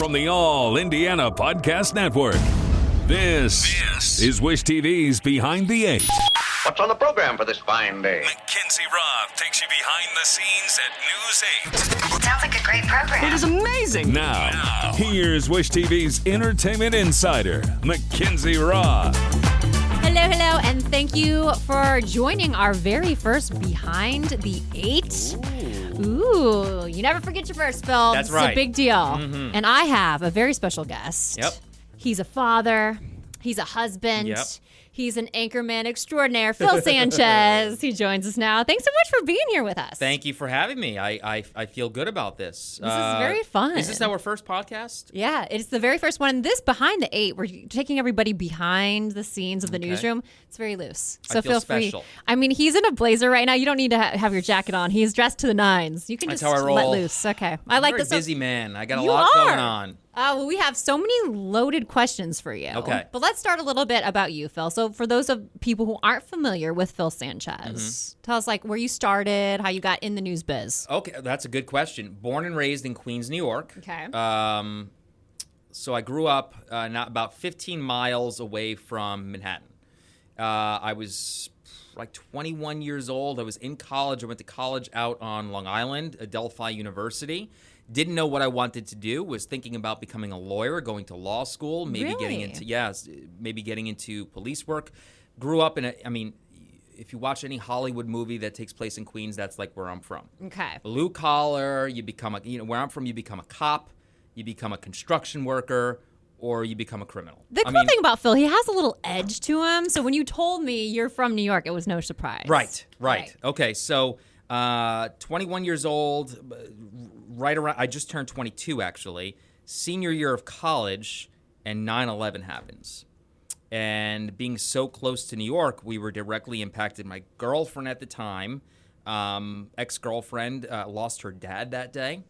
from the All Indiana Podcast Network. This is Wish TV's Behind the Eight. What's on the program for this fine day? McKinzie Roth takes you behind the scenes at News 8. Sounds like a great program. It is amazing. Now, here's Wish TV's entertainment insider, McKinzie Roth. Hello, and thank you for joining our very first Behind the Eight. Ooh, you never forget your first, Phil. That's It's right. a big deal. And I have a very special guest. Yep. He's a father. He's a husband. Yep. He's an anchorman extraordinaire, Phil Sanchez. He joins us now. Thanks so much for being here with us. Thank you for having me. I feel good about this. This is very fun. Is this our first podcast? Yeah, it's the very first one. And this Behind the Eight, we're taking everybody behind the scenes of the newsroom. It's very loose. So I feel feel free. special. I mean, he's in a blazer right now. You don't need to have your jacket on. He's dressed to the nines. You can That's just how I roll. let loose. Okay. I like I'm a this. very busy man. I got a You lot are. going on. Well, we have so many loaded questions for you. Okay. But let's start a little bit about you, Phil. So for those of people who aren't familiar with Phil Sanchez, tell us like where you started, how you got in the news biz. Okay, that's a good question. Born and raised in Queens, New York. Okay. So I grew up not about 15 miles away from Manhattan. I was like 21 years old. I was in college. I went to college out on Long Island, Adelphi University. Didn't know what I wanted to do. Was thinking about becoming a lawyer, going to law school, maybe getting Really? maybe getting into police work. Grew up in if you watch any Hollywood movie that takes place in Queens, that's like where I'm from. Okay. Blue collar, you become where I'm from, you become a cop, you become a construction worker, or you become a criminal. The cool thing about Phil, he has a little edge to him. So when you told me you're from New York, it was no surprise. Right. Okay, so 21 years old, right around, I just turned 22 actually, senior year of college, and 9/11 happens. And being so close to New York, we were directly impacted. My girlfriend at the time, ex-girlfriend, lost her dad that day.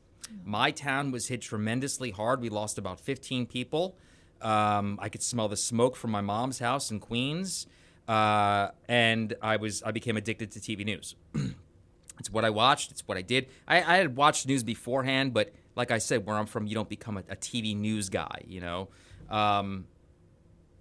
My town was hit tremendously hard. We lost about 15 people. I could smell the smoke from my mom's house in Queens. And I became addicted to TV news. It's what I watched. It's what I did. I had watched news beforehand, but like I said, where I'm from, you don't become a TV news guy, you know.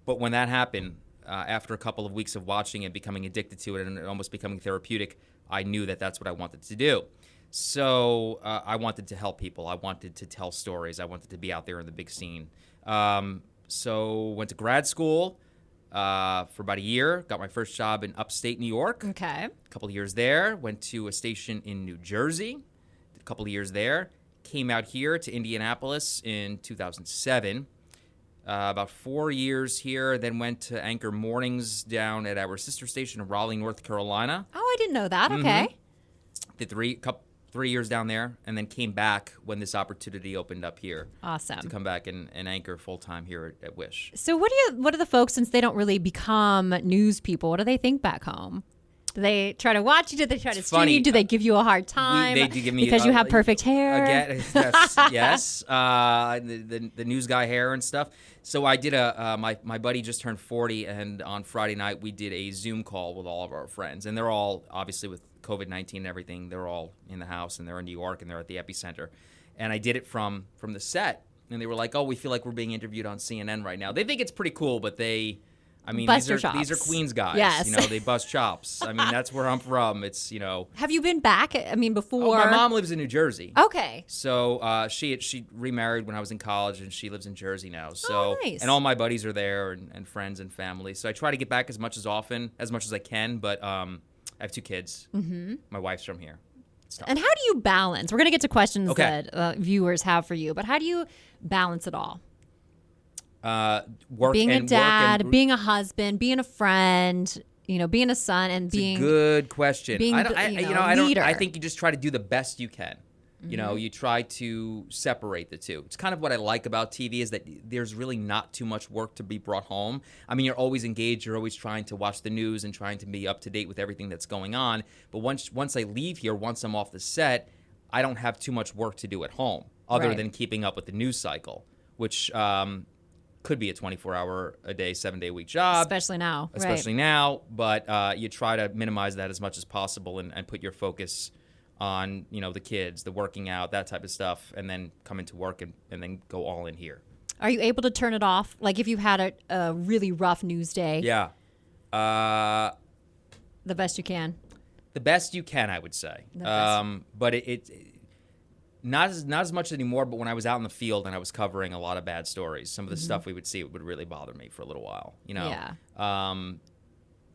But when that happened, after a couple of weeks of watching it, becoming addicted to it, and almost becoming therapeutic, I knew that that's what I wanted to do. So I wanted to help people. I wanted to tell stories. I wanted to be out there in the big scene. So went to grad school for about a year. Got my first job in upstate New York. Okay. A couple of years there. Went to a station in New Jersey. Did a couple of years there. Came out here to Indianapolis in 2007. About 4 years here, then went to anchor mornings down at our sister station in Raleigh, North Carolina. Oh, I didn't know that. Okay. Did 3 years down there, and then came back when this opportunity opened up here. Awesome. To come back and anchor full-time here at Wish. So what do the folks, since they don't really become news people, what do they think back home? Do they try to watch you? Do they try to stream you? Do they give you a hard time? They do give me because you have perfect hair. Again, yes, the news guy hair and stuff. So I did my buddy just turned 40, and on Friday night we did a Zoom call with all of our friends, and they're all obviously with COVID-19 and everything. They're all in the house, and they're in New York, and they're at the epicenter. And I did it from the set, and they were like, "Oh, we feel like we're being interviewed on CNN right now." They think it's pretty cool, but these are Queens guys. Yes. You know, they bust chops. I mean, that's where I'm from. It's, you know. Have you been back? I mean, before. Oh, my mom lives in New Jersey. Okay. So she remarried when I was in college, and she lives in Jersey now. So nice. And all my buddies are there, and friends and family. So I try to get back as much as I can. But I have 2 kids. Mm-hmm. My wife's from here. And how do you balance? We're going to get to questions Okay. that viewers have for you, but how do you balance it all? Work being and a dad, work and, being a husband, being a friend, being a son, and being a good question. Being leader. I think you just try to do the best you can. You know, you try to separate the two. It's kind of what I like about TV is that there's really not too much work to be brought home. I mean, you're always engaged. You're always trying to watch the news and trying to be up to date with everything that's going on. But once I leave here, once I'm off the set, I don't have too much work to do at home other than keeping up with the news cycle, which could be a 24-hour-a-day, 7-day-a-week job. Especially now. But you try to minimize that as much as possible and put your focus on, the kids, the working out, that type of stuff, and then come into work and then go all in here. Are you able to turn it off? Like if you've had a really rough news day? Yeah. The best you can. The best you can, I would say. But it not as much anymore, but when I was out in the field and I was covering a lot of bad stories, some of the stuff we would see would really bother me for a little while, Yeah.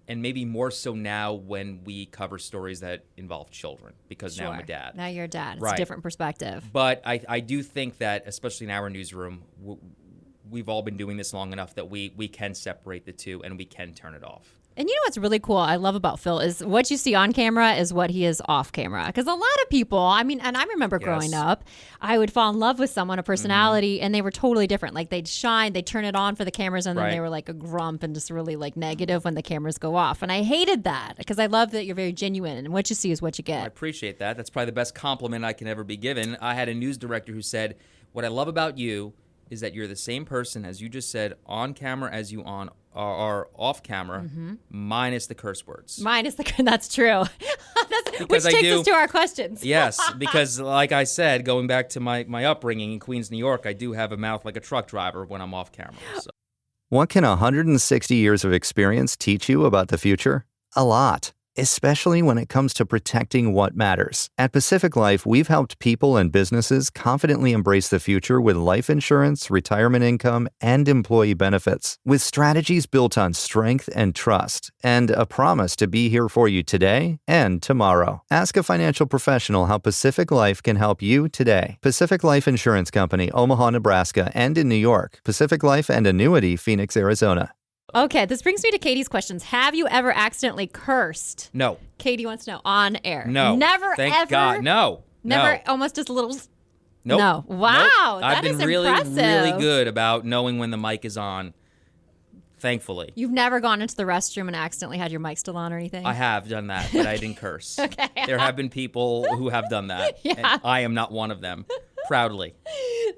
And maybe more so now when we cover stories that involve children, because now I'm a dad. Now you're a dad. It's Right. a different perspective. But I do think that, especially in our newsroom, we've all been doing this long enough that we can separate the two and we can turn it off. And you know what's really cool I love about Phil is what you see on camera is what he is off camera. Because a lot of people, and I remember growing up, I would fall in love with someone, a personality, and they were totally different. Like they'd shine, they'd turn it on for the cameras, and then they were like a grump and just really like negative when the cameras go off. And I hated that because I love that you're very genuine and what you see is what you get. I appreciate that. That's probably the best compliment I can ever be given. I had a news director who said, "What I love about you is that you're the same person, as you just said, on camera as you are off camera, minus the curse words." That's true. Which takes us to our questions. Yes, because like I said, going back to my upbringing in Queens, New York, I do have a mouth like a truck driver when I'm off camera. So. What can 160 years of experience teach you about the future? A lot. Especially when it comes to protecting what matters. At Pacific Life, we've helped people and businesses confidently embrace the future with life insurance, retirement income, and employee benefits. With strategies built on strength and trust, and a promise to be here for you today and tomorrow. Ask a financial professional how Pacific Life can help you today. Pacific Life Insurance Company, Omaha, Nebraska, and in New York. Pacific Life and Annuity, Phoenix, Arizona. Okay, this brings me to Katie's questions. Have you ever accidentally cursed? No. Katie wants to know on air. No. Never, Thank ever? God. No. Never, No. almost just a little... Nope. No. Wow, Nope. that I've been is really, impressive. really good about knowing when the mic is on, thankfully. You've never gone into the restroom and accidentally had your mic still on or anything? I have done that, but I didn't curse. Okay. There have been people who have done that, Yeah. and I am not one of them. Proudly.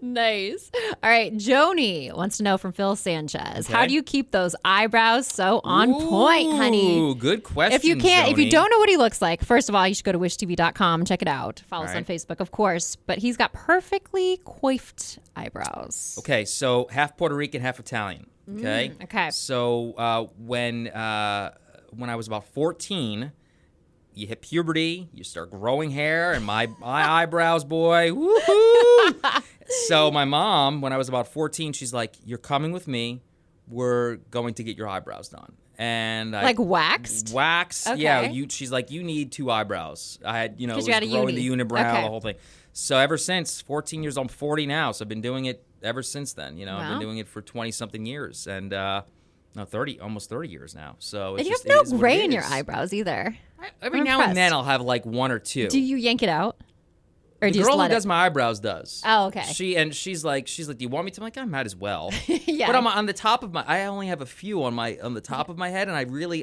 Nice. All right, Joni wants to know from Phil Sanchez. Okay. How do you keep those eyebrows so on point, honey? Ooh, good question, If you can't, if you Joni. don't know what he looks like, first of all, you should go to wishtv.com and check it out. Follow us on Right. Facebook, of course. But he's got perfectly coiffed eyebrows. Okay, so half Puerto Rican, half Italian. Okay. okay. So when I was about 14, you hit puberty, you start growing hair, and my eyebrows, boy, woohoo! So my mom, when I was about 14, she's like, "You're coming with me. We're going to get your eyebrows done." And I Like waxed? Wax. Okay. Yeah. She's like, "You need 2 eyebrows." I had, it 'Cause was you had a growing uni. the unibrow, Okay. the whole thing. So ever since 14 years, I'm 40 now. So I've been doing it ever since then. I've Wow. been doing it for 20 something years, and almost 30 years now. So it's And you just, have no it is what gray it in your is. eyebrows either. Every I'm now and then impressed. I'll have like 1 or 2. Do you yank it out? Or The do you girl just who let does it? my eyebrows does. Oh, okay. She's like, "Do you want me to?" I'm like, "I might as well." Yeah. But I'm on the top of I only have a few on the top of my head, and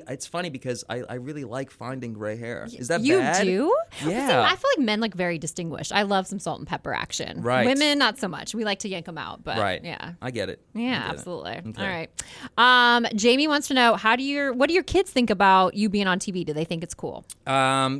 it's funny because I really like finding gray hair. Is that you bad? do? Yeah. See, I feel like men look very distinguished. I love some salt and pepper action. Right. Women, not so much. We like to yank them out, but Right. yeah. I get it. I Yeah, get it. absolutely. Okay. All right. Jamie wants to know what do your kids think about you being on TV? Do they think it's cool?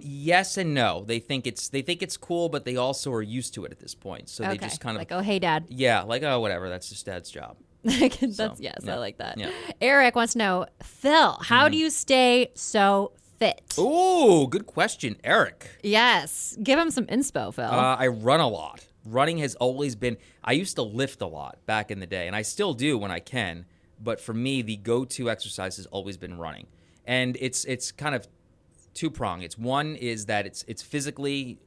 Yes and no. They think it's cool, but they also are used to it at this point. So they just kind of like, oh, hey, Dad. yeah, like, oh, whatever. That's just Dad's job. That's yes, yeah. I like that. Yeah. Eric wants to know, Phil, how do you stay so fit? Ooh, good question, Eric. Yes, give him some inspo, Phil. I run a lot. Running has always been. I used to lift a lot back in the day, and I still do when I can. But for me, the go-to exercise has always been running, and it's kind of two-pronged. It's one is that it's physically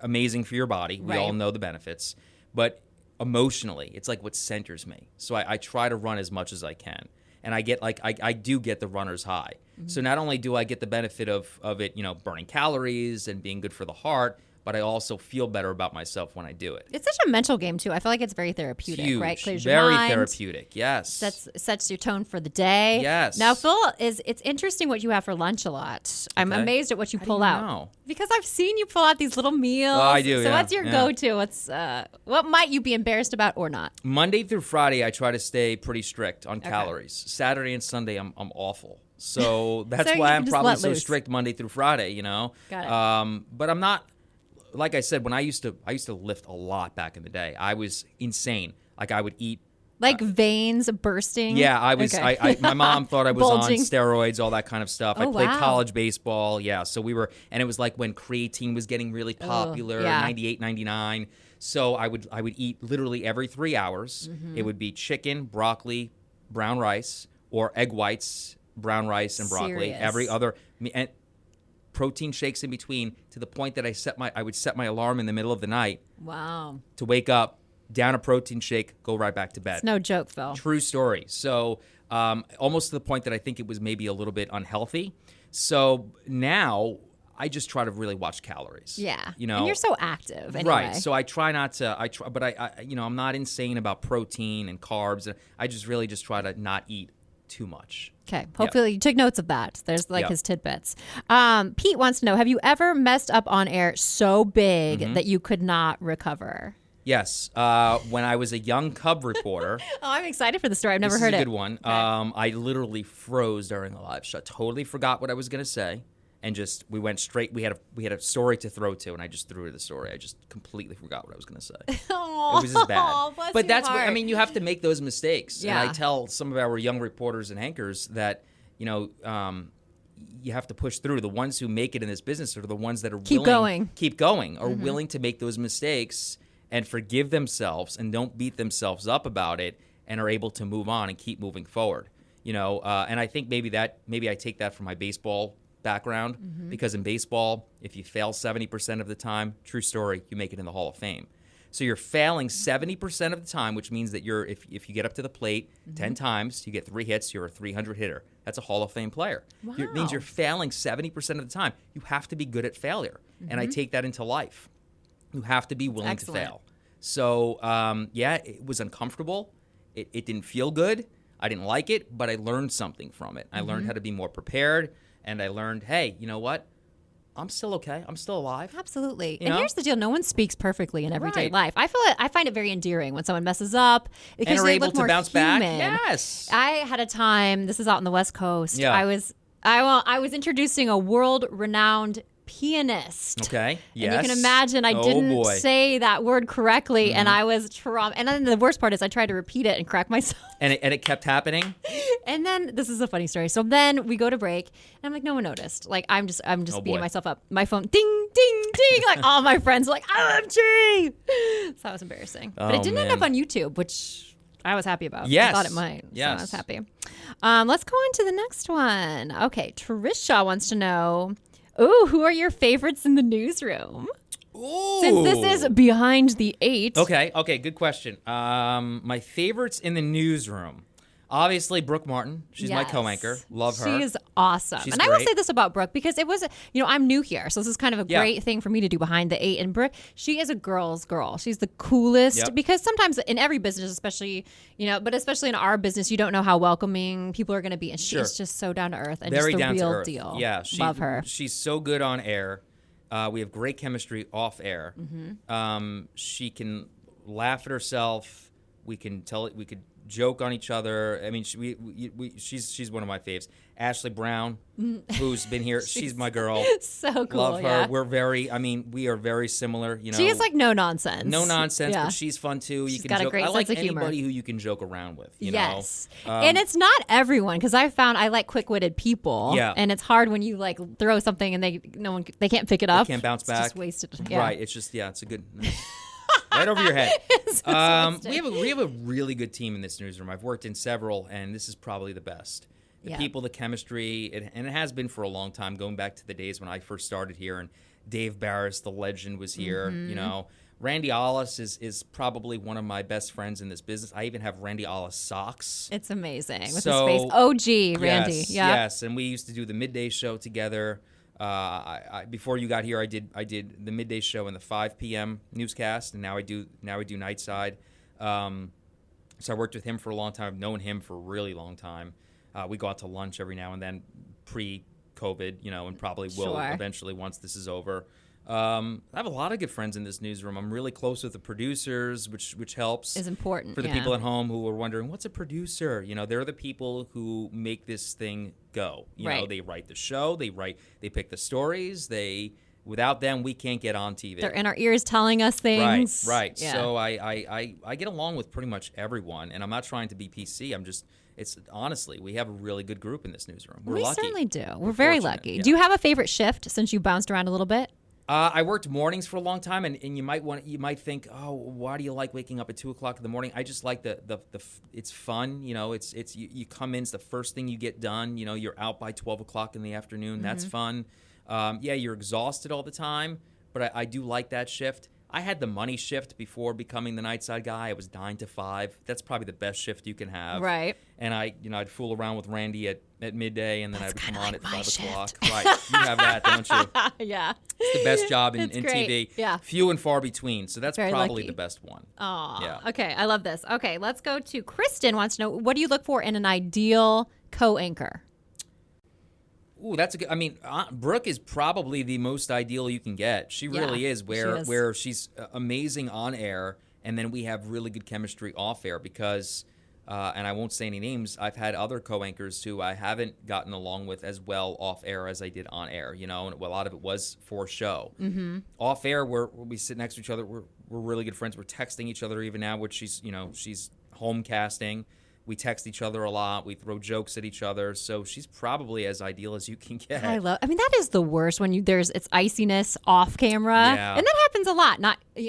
amazing for your body. We Right. all know the benefits, but emotionally, it's like what centers me. So I try to run as much as I can, and I get I do get the runner's high. So not only do I get the benefit of it, burning calories and being good for the heart, but I also feel better about myself when I do it. It's such a mental game too. I feel like it's very therapeutic, Huge, right? Clears your very mind. therapeutic. Yes. Sets your tone for the day. Yes. Now, Phil, it's interesting what you have for lunch a lot. I'm Okay. amazed at what you How do pull you out. know? Because I've seen you pull out these little meals. Oh, I do, So yeah, what's your yeah. go-to? What might you be embarrassed about or not? Monday through Friday, I try to stay pretty strict on calories. Saturday and Sunday, I'm awful. So that's So you why can I'm just probably let so loose. strict Monday through Friday. Got it. But I'm not. like I said, when I used to lift a lot back in the day. I was insane. Like I would eat. Like veins bursting? Yeah, I was. Okay. My mom thought I was Bulging. on steroids, all that kind of stuff. I Oh, played wow. college baseball. Yeah, so we were, and it was like when creatine was getting really popular, yeah. 98, 99. So I would eat literally every 3 hours. It would be chicken, broccoli, brown rice, or egg whites, brown rice, and broccoli. Serious. Every other, and protein shakes in between, to the point that I would set my alarm in the middle of the night Wow. to wake up, down a protein shake, go right back to bed. It's no joke, Phil. True story. So almost to the point that I think it was maybe a little bit unhealthy. So now I just try to really watch calories. Yeah. You know, and you're so active anyway. Right. So I try not to. But I'm not insane about protein and carbs. I just really just try to not eat too much. Okay. Hopefully you took notes of that. There's like Yeah. his tidbits. Pete wants to know, have you ever messed up on air so big Mm-hmm. that you could not recover? Yes. When I was a young Cub reporter. Oh, I'm excited for the story. I've never This heard is a it. good one. I literally froze during a live show. Totally forgot what I was going to say. And just, we went straight, we had a story to throw to, and I just threw the story. I just completely forgot what I was going to say. Oh, It was just bad. bless But your that's what, I heart. mean, you have to make those mistakes. Yeah. And I tell some of our young reporters and anchors that, you have to push through. The ones who make it in this business are the ones that are Keep going. are willing to make those mistakes and forgive themselves and don't beat themselves up about it, and are able to move on and keep moving forward. And I think maybe I take that from my baseball background, because in baseball, if you fail 70% of the time, true story, you make it in the Hall of Fame. So you're failing 70% of the time, which means that if you get up to the plate 10 times, you get 3 hits, you're a 300 hitter. That's a Hall of Fame player. It means you're failing 70% of the time. You have to be good at failure. And I take that into life. You have to be willing Excellent. to fail. So, it was uncomfortable. It didn't feel good. I didn't like it, but I learned something from it. I learned how to be more prepared, and I learned, hey, you know what? I'm still okay. I'm still alive. Absolutely. You And know? here's the deal. No one speaks perfectly in everyday Right. life. I find it very endearing when someone messes up because And are they able look to more bounce human. back. Yes. I had a time, this is out on the West Coast. Yeah. I was introducing a world-renowned pianist. Okay. Yes. And you can imagine I Oh, didn't boy. say that word correctly, and I was and then the worst part is I tried to repeat it and crack myself. And it kept happening. And then this is a funny story. So then we go to break, and I'm like, no one noticed. Like I'm just Oh, beating boy. myself up. My phone, ding, ding, ding. Like all my friends are like, OMG. So that was embarrassing. But Oh, it didn't end man. up on YouTube, which I was happy about. Yes. I thought it might. Yes. So I was happy. Let's go on to the next one. Okay, Trisha wants to know, who are your favorites in the newsroom? Ooh. Since this is Behind the Eight. Okay, good question. My favorites in the newsroom. Obviously, Brooke Martin. She's my Yes. co-anchor. Love her. She is awesome. She's and I will great. say this about Brooke, because it was, I'm new here. So this is kind of a Yeah. great thing for me to do Behind the Eight. And Brooke, she is a girl's girl. She's the coolest, Yep. because sometimes in every business, especially, but especially in our business, you don't know how welcoming people are going to be. And Sure. she's just so down to earth and Very just the down real to earth. deal. Yeah, Love her. She's so good on air. We have great chemistry off air. She can laugh at herself. We can tell it. We could joke on each other. I mean, she's one of my faves. Ashley Brown, who's been here. she's my girl. So cool. Love her. Yeah. We are very similar. She is like no nonsense. no nonsense, Yeah. but she's fun too. She's You can got a joke. great I like sense of humor. anybody who you can joke around with. You Yes. know? And it's not everyone, because I found I like quick-witted people. Yeah. And it's hard when you like throw something and they can't pick it up. can't bounce It's back. just wasted. Yeah. Right. It's just it's a good right over your head. We have a really good team in this newsroom. I've worked in several, and this is probably the best. The Yeah. people, the chemistry, and it has been for a long time, going back to the days when I first started here, and Dave Barris, the legend, was here. Randy Ollis is probably one of my best friends in this business. I even have Randy Ollis socks. It's amazing with So- his face. OG Randy. Yes, Yeah. yes, and we used to do the midday show together. Before you got here, I did the midday show and the 5 p.m. newscast, and now I do Nightside. So I worked with him for a long time. I've known him for a really long time. We go out to lunch every now and then, pre-COVID, and probably will Sure. eventually once this is over. I have a lot of good friends in this newsroom. I'm really close with the producers, which helps. Is important. For the yeah. people at home who are wondering, what's a producer? They're the people who make this thing go. Right. They write the show, they pick the stories, they Without them, we can't get on TV. They're in our ears telling us things. Right. Yeah. So I get along with pretty much everyone, and I'm not trying to be PC. It's honestly, we have a really good group in this newsroom. We're lucky. We certainly do. We're very fortunate, lucky. yeah. Do you have a favorite shift since you bounced around a little bit? I worked mornings for a long time, and you might think, oh, why do you like waking up at 2:00 in the morning? I just like the it's fun, it's you come in, it's the first thing you get done. You're out by 12:00 in the afternoon. That's fun. You're exhausted all the time, but I do like that shift. I had the money shift before becoming the nightside guy. I was 9 to 5. That's probably the best shift you can have. Right. And I'd fool around with Randy at midday, and then I would come on at 5 shift. o'clock. Right. You have that, don't you? Yeah. It's the best job in great. TV. Yeah. Few and far between. So that's Very probably lucky. the best one. Aw. Yeah. Okay, I love this. Okay, let's go to Kristen wants to know, what do you look for in an ideal co-anchor? Ooh, that's a good. Brooke is probably the most ideal you can get. She really is. Where she's amazing on air, and then we have really good chemistry off air because, and I won't say any names. I've had other co-anchors who I haven't gotten along with as well off air as I did on air. And a lot of it was for show. Mm-hmm. Off air, we sit next to each other. We're really good friends. We're texting each other even now, which she's home casting. We text each other a lot. We throw jokes at each other. So she's probably as ideal as you can get. That is the worst when it's iciness off camera. Yeah. And that happens a lot.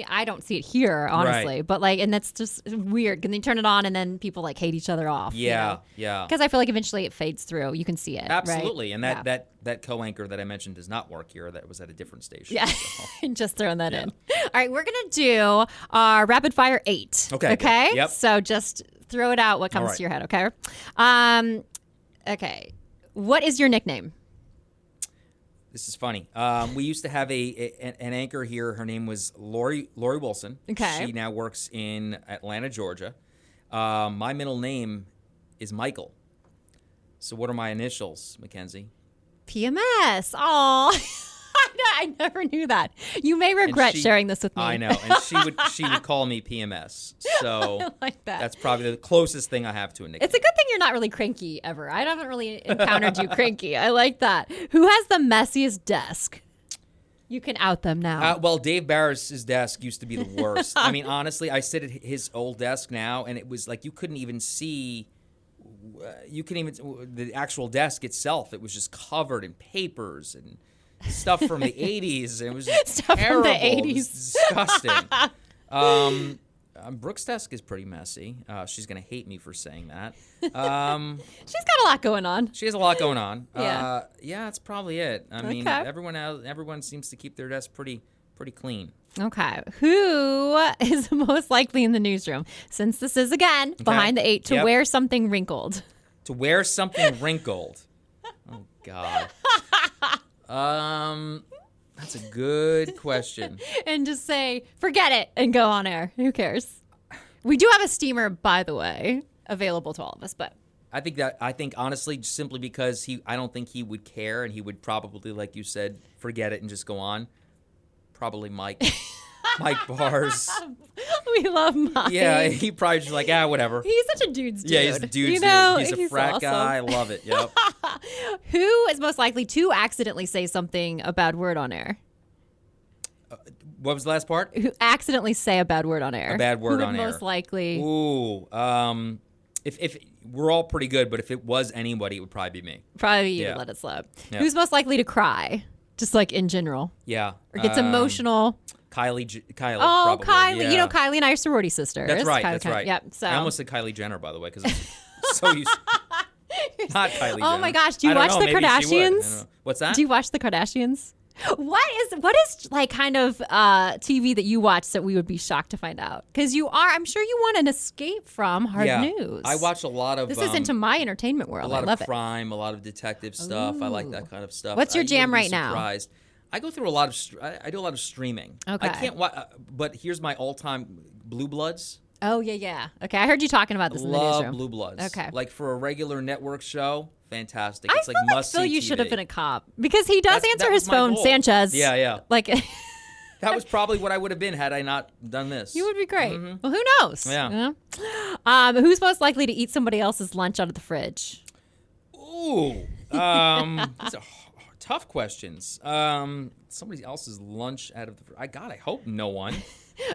I don't see it here, honestly. Right. But and that's just weird. And they turn it on and then people hate each other off. Yeah. Because I feel like eventually it fades through. You can see it. Absolutely. Right? And that co-anchor that I mentioned does not work here. That was at a different station. Yeah. So. Just throwing that in. All right, we're going to do our rapid fire 8. Okay. Okay? Yep. So just throw it out what comes to your head, okay? Okay. What is your nickname? This is funny. We used to have an anchor here. Her name was Lori Wilson. Okay. She now works in Atlanta, Georgia. My middle name is Michael. So what are my initials, McKenzie? PMS. Oh, I never knew that. You may regret sharing this with me. I know, and she would call me PMS. So I like that. That's probably the closest thing I have to a nickname. It's a good thing you're not really cranky ever. I haven't really encountered you cranky. I like that. Who has the messiest desk? You can out them now. Well, Dave Barris's desk used to be the worst. Honestly, I sit at his old desk now, and it was like you couldn't even see. The actual desk itself. It was just covered in papers and stuff from the 80s. It was stuff terrible. From the 80s. It was disgusting. Brooke's desk is pretty messy. She's going to hate me for saying that. She's got a lot going on. She has a lot going on. Yeah. That's probably it. Everyone seems to keep their desk pretty clean. Okay. Who is most likely in the newsroom, since this is, again, behind the 8, to wear something wrinkled? To wear something wrinkled? Oh, God. That's a good question. And just say, forget it, and go on air. Who cares? We do have a steamer, by the way, available to all of us, but I think honestly, simply because I don't think he would care, and he would probably, like you said, forget it and just go on. Probably Mike Bars. We love Mike. Yeah, he probably just like, whatever. He's such a dude's dude. Yeah, he's a dude's dude. He's a frat awesome. guy. I love it. Yep. Who is most likely to accidentally say a bad word on air? What was the last part? Who accidentally say a bad word on air? A bad word on air. Most likely. Ooh. If we're all pretty good, but if it was anybody, it would probably be me. Probably you would let it slip. Yeah. Who's most likely to cry? Just like in general. Yeah. Or gets emotional. Kylie. Oh, probably. Kylie. Yeah. Kylie and I are sorority sisters. That's right. Kylie. Yep. So I almost said Kylie Jenner, by the way, because I'm so used not Kylie Jenner. Oh my gosh. Do you watch the Kardashians? What's that? Do you watch the Kardashians? What is like kind of TV that you watch that we would be shocked to find out? Because I'm sure you want an escape from hard news. I watch a lot of. This is into my entertainment world. I love crime, a lot of detective stuff. Ooh. I like that kind of stuff. What's your jam right now? I go through a lot of. I do a lot of streaming. Okay. I can't watch, but here's my all-time Blue Bloods. Oh yeah. Okay, I heard you talking about this in the newsroom. Love Blue Bloods. Okay. Like for a regular network show, fantastic. It's like must-see Phil, you TV. should have been a cop because he does answer his phone. Goal. Sanchez. Yeah. Like that was probably what I would have been had I not done this. You would be great. Mm-hmm. Well, who knows? Yeah. Who's most likely to eat somebody else's lunch out of the fridge? Ooh. These are tough questions. Somebody else's lunch out of the. I hope no one.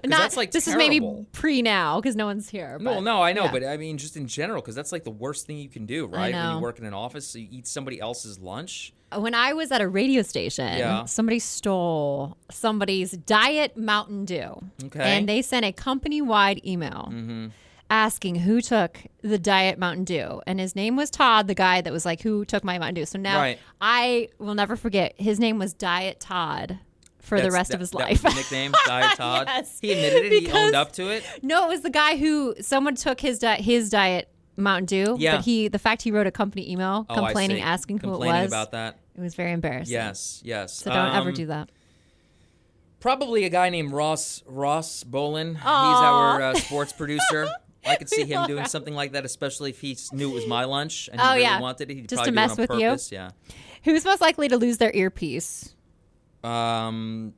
That's like this terrible. is maybe pre now because no one's here. But, No, I know, yeah. but I mean, just in general, because that's like the worst thing you can do, right? know. When you work in an office, so you eat somebody else's lunch. When I was at a radio station, somebody stole somebody's Diet Mountain Dew. Okay. And they sent a company-wide email asking who took the Diet Mountain Dew. And his name was Todd, the guy that was like, who took my Mountain Dew? So now I will never forget, his name was Diet Todd for the rest of his life. That was the nickname, Diet Todd? Yes. He admitted it? He owned up to it? No, it was the guy who, someone took his Diet Mountain Dew, but the fact he wrote a company email complaining, asking who it was. Complaining about that. It was very embarrassing. Yes. So don't ever do that. Probably a guy named Ross Bolin. He's our sports producer. I could see him doing something like that, especially if he knew it was my lunch and he really wanted it. He'd just probably to mess do it on with purpose. you. Yeah. Who's most likely to lose their earpiece? Anthony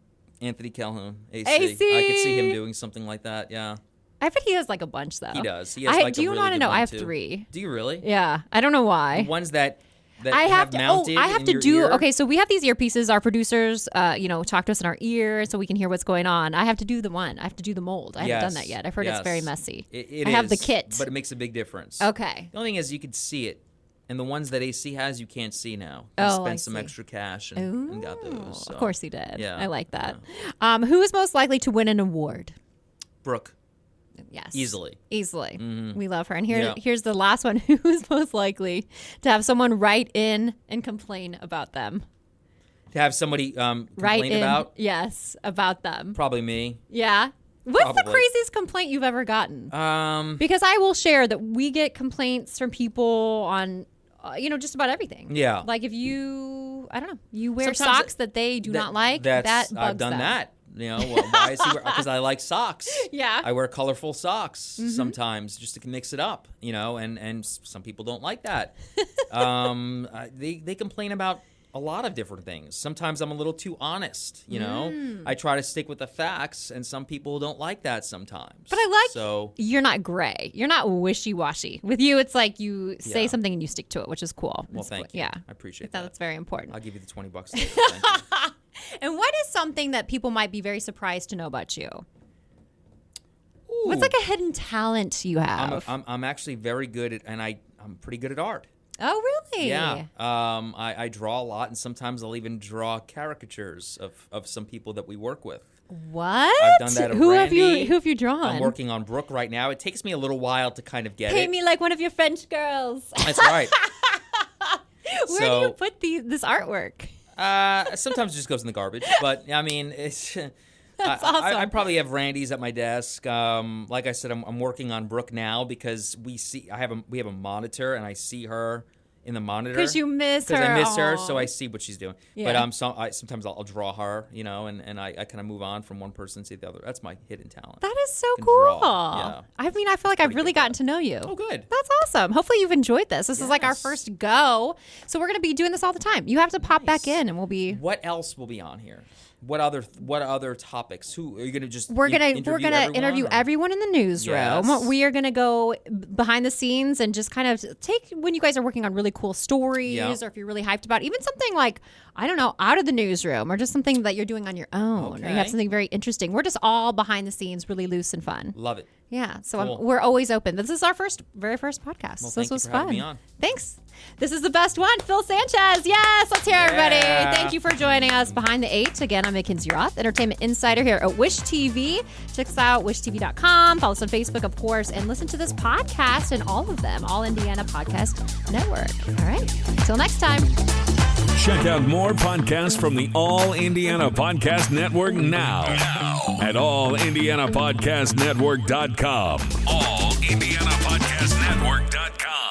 Calhoun, AC. AC. I could see him doing something like that. Yeah. I bet he has like a bunch though. He does. He has do you want to know? I have 3. Do you really? Yeah. I don't know why. The ones that I have to. mounted I have in to your do. ear? Okay, so we have these earpieces. Our producers, talk to us in our ear so we can hear what's going on. I have to do the one. I have to do the mold. I haven't done that yet. I've heard it's very messy. It I have the is, kit, but it makes a big difference. Okay. The only thing is you could see it, and the ones that AC has you can't see now. He I spent some see. extra cash and got those. So. Of course he did. Yeah. I like that. Who is most likely to win an award? Brooke. Yes. Easily. Mm-hmm. We love her. And here's the last one. Who is most likely to have someone write in and complain about them? To have somebody complain about? Yes, about them. Probably me. Yeah. What's Probably. the craziest complaint you've ever gotten? Because I will share that we get complaints from people on, just about everything. Yeah. Like if you wear Sometimes socks that they do not like, that bugs I've done them. that. Why is he? Because I like socks. Yeah. I wear colorful socks sometimes just to mix it up. And some people don't like that. They complain about a lot of different things. Sometimes I'm a little too honest. I try to stick with the facts, and some people don't like that sometimes. But I like you're not gray. You're not wishy-washy. With you, it's like you say something and you stick to it, which is cool. Well, thank you. Yeah, I appreciate that. That's very important. I'll give you the $20 later. Thank you. And what is something that people might be very surprised to know about you? Ooh. What's like a hidden talent you have? I'm actually very good at, and I'm pretty good at art. Oh, really? Yeah. I draw a lot, and sometimes I'll even draw caricatures of some people that we work with. What? I've done that of who Randy. have you drawn? I'm working on Brooke right now. It takes me a little while to kind of get Paint it. me like one of your French girls. That's right. Where do you put this artwork? Sometimes it just goes in the garbage, but I mean, it's. That's awesome. I probably have Randy's at my desk. Like I said, I'm working on Brooke now because we have a monitor and I see her in the monitor. Because you miss her. Because I miss her, Aww. so I see what she's doing. Yeah. But sometimes I'll draw her, and I kind of move on from one person to the other. That's my hidden talent. That is so Can cool. draw. Yeah. I mean, I feel like I've really gotten to know you. Oh, good. That's awesome. Hopefully you've enjoyed this. This is like our first go. So we're going to be doing this all the time. You have to pop back in and we'll be... What else will be on here? What other topics? Who are you going to just We're gonna interview or? everyone in the newsroom. Yes. We are gonna go behind the scenes and just kind of take when you guys are working on really cool stories, or if you're really hyped about even something like out of the newsroom or just something that you're doing on your own, or you have something very interesting. We're just all behind the scenes, really loose and fun. Love it. Yeah, so Cool. we're always open. This is our very first podcast. Well, so this thank you was for fun. having me on. Thanks. This is the best one, Phil Sanchez. Yes, let's hear everybody. Thank you for joining us behind the 8. Again, I'm McKinzie Roth, entertainment insider here at Wish TV. Check us out, wishtv.com. Follow us on Facebook, of course, and listen to this podcast and all of them, All Indiana Podcast Network. All right, until next time. Check out more podcasts from the All Indiana Podcast Network now at allindianapodcastnetwork.com. allindianapodcastnetwork.com.